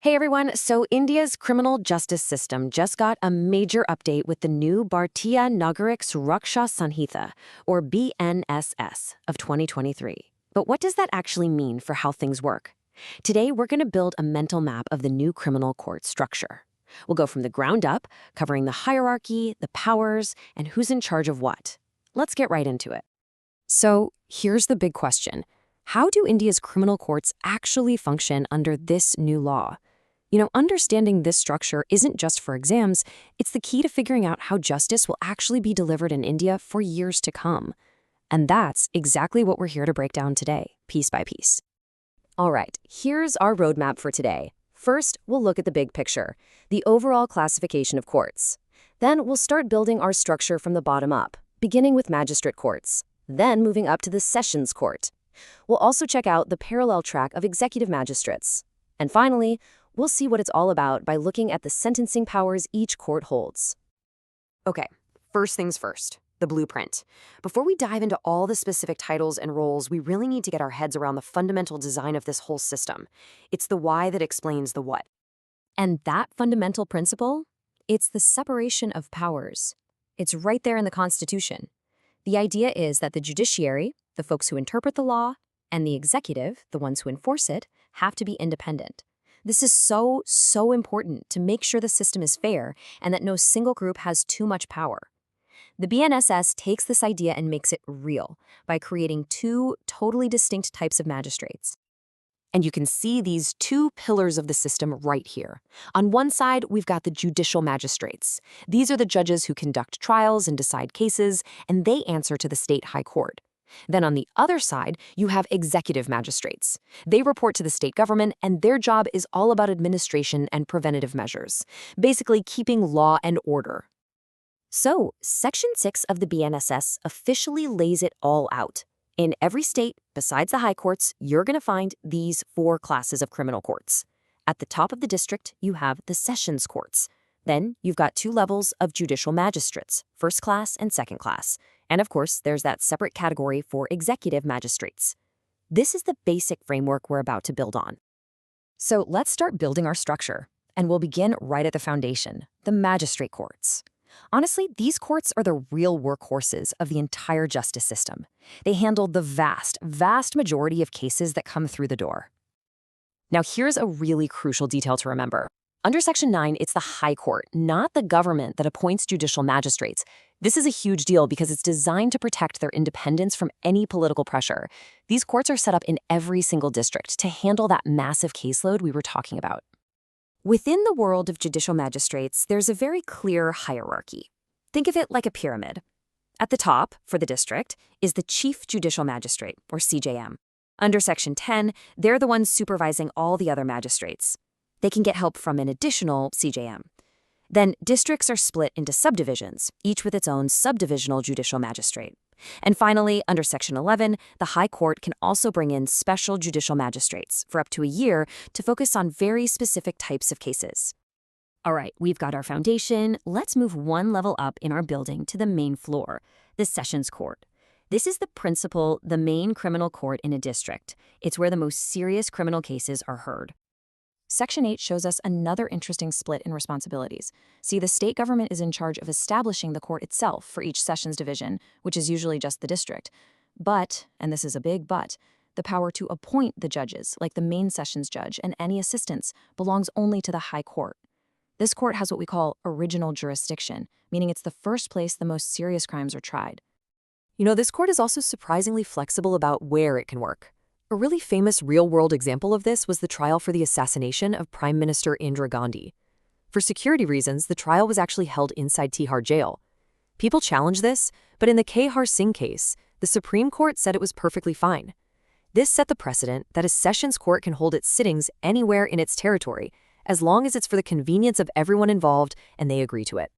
Hey everyone, so India's criminal justice system just got a major update with the new Bharatiya Nagarika Suraksha Sanhita, or BNSS, of 2023. But what does that actually mean for how things work? Today, we're going to build a mental map of the new criminal court structure. We'll go from the ground up, covering the hierarchy, the powers, and who's in charge of what. Let's get right into it. So, here's the big question. How do India's criminal courts actually function under this new law? Understanding this structure isn't just for exams, it's the key to figuring out how justice will actually be delivered in India for years to come. And that's exactly what we're here to break down today, piece by piece. All right, here's our roadmap for today. First, we'll look at the big picture, the overall classification of courts. Then we'll start building our structure from the bottom up, beginning with magistrate courts, then moving up to the sessions court. We'll also check out the parallel track of executive magistrates. And finally, we'll see what it's all about by looking at the sentencing powers each court holds. Okay, first things first, the blueprint. Before we dive into all the specific titles and roles, we really need to get our heads around the fundamental design of this whole system. It's the why that explains the what. And that fundamental principle? It's the separation of powers. It's right there in the Constitution. The idea is that the judiciary, the folks who interpret the law, and the executive, the ones who enforce it, have to be independent. This is so important to make sure the system is fair and that no single group has too much power. The BNSS takes this idea and makes it real by creating two totally distinct types of magistrates. And you can see these two pillars of the system right here. On one side, we've got the judicial magistrates. These are the judges who conduct trials and decide cases, and they answer to the state high court. Then on the other side, you have executive magistrates. They report to the state government, and their job is all about administration and preventative measures, basically keeping law and order. So, Section 6 of the BNSS officially lays it all out. In every state, besides the high courts, you're going to find these four classes of criminal courts. At the top of the district, you have the sessions courts. Then you've got two levels of judicial magistrates, first class and second class. And of course, there's that separate category for executive magistrates. This is the basic framework we're about to build on. So let's start building our structure, and we'll begin right at the foundation, the magistrate courts. Honestly, these courts are the real workhorses of the entire justice system. They handle the vast majority of cases that come through the door. Now, here's a really crucial detail to remember. Under Section 9, it's the High Court, not the government, that appoints judicial magistrates. This is a huge deal because it's designed to protect their independence from any political pressure. These courts are set up in every single district to handle that massive caseload we were talking about. Within the world of judicial magistrates, there's a very clear hierarchy. Think of it like a pyramid. At the top, for the district, is the Chief Judicial Magistrate, or CJM. Under Section 10, they're the ones supervising all the other magistrates. They can get help from an additional CJM. Then districts are split into subdivisions, each with its own subdivisional judicial magistrate. And finally, under Section 11, the High Court can also bring in special judicial magistrates for up to a year to focus on very specific types of cases. All right, we've got our foundation. Let's move one level up in our building to the main floor, the Sessions Court. This is the principal, the main criminal court in a district. It's where the most serious criminal cases are heard. Section 8 shows us another interesting split in responsibilities. See, the state government is in charge of establishing the court itself for each sessions division, which is usually just the district. But, and this is a big but, the power to appoint the judges, like the main sessions judge and any assistants, belongs only to the High Court. This court has what we call original jurisdiction, meaning it's the first place the most serious crimes are tried. This court is also surprisingly flexible about where it can work. A really famous real-world example of this was the trial for the assassination of Prime Minister Indira Gandhi. For security reasons, the trial was actually held inside Tihar jail. People challenged this, but in the Kehar Singh case, the Supreme Court said it was perfectly fine. This set the precedent that a sessions court can hold its sittings anywhere in its territory, as long as it's for the convenience of everyone involved and they agree to it.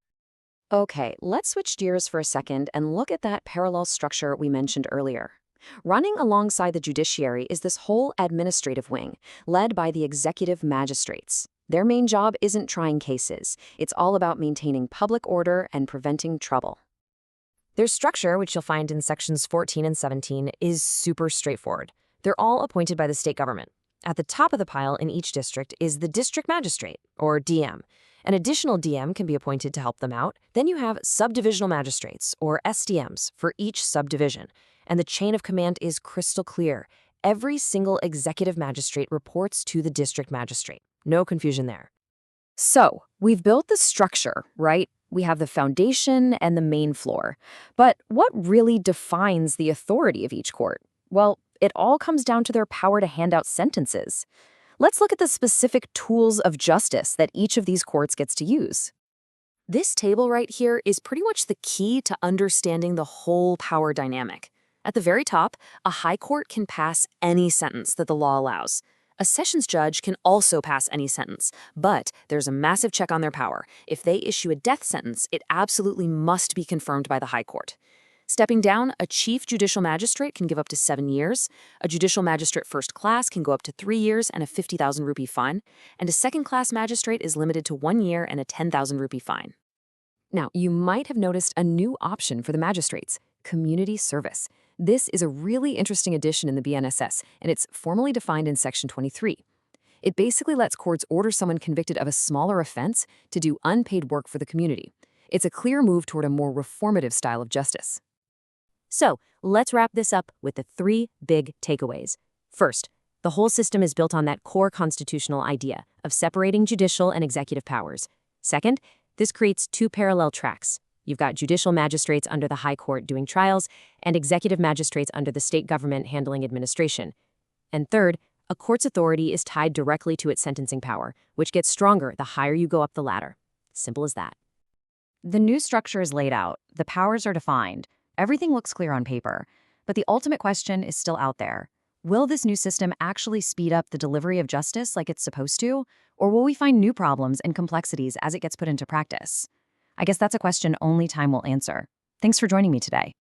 Okay, let's switch gears for a second and look at that parallel structure we mentioned earlier. Running alongside the judiciary is this whole administrative wing, led by the executive magistrates. Their main job isn't trying cases. It's all about maintaining public order and preventing trouble. Their structure, which you'll find in Sections 14 and 17, is super straightforward. They're all appointed by the state government. At the top of the pile in each district is the district magistrate, or DM. An additional DM can be appointed to help them out. Then you have subdivisional magistrates, or SDMs, for each subdivision. And the chain of command is crystal clear. Every single executive magistrate reports to the district magistrate. No confusion there. So, we've built the structure, right? We have the foundation and the main floor. But what really defines the authority of each court? Well, it all comes down to their power to hand out sentences. Let's look at the specific tools of justice that each of these courts gets to use. This table right here is pretty much the key to understanding the whole power dynamic. At the very top, a high court can pass any sentence that the law allows. A sessions judge can also pass any sentence, but there's a massive check on their power. If they issue a death sentence, it absolutely must be confirmed by the high court. Stepping down, a chief judicial magistrate can give up to 7 years, a judicial magistrate first class can go up to 3 years and a 50,000 rupee fine, and a second-class magistrate is limited to 1 year and a 10,000 rupee fine. Now, you might have noticed a new option for the magistrates, community service. This is a really interesting addition in the BNSS, and it's formally defined in Section 23. It basically lets courts order someone convicted of a smaller offense to do unpaid work for the community. It's a clear move toward a more reformative style of justice. So, let's wrap this up with the 3 big takeaways. First, the whole system is built on that core constitutional idea of separating judicial and executive powers. Second, this creates 2 parallel tracks. You've got judicial magistrates under the High Court doing trials, and executive magistrates under the state government handling administration. And third, a court's authority is tied directly to its sentencing power, which gets stronger the higher you go up the ladder. Simple as that. The new structure is laid out, the powers are defined, everything looks clear on paper, but the ultimate question is still out there. Will this new system actually speed up the delivery of justice like it's supposed to, or will we find new problems and complexities as it gets put into practice? I guess that's a question only time will answer. Thanks for joining me today.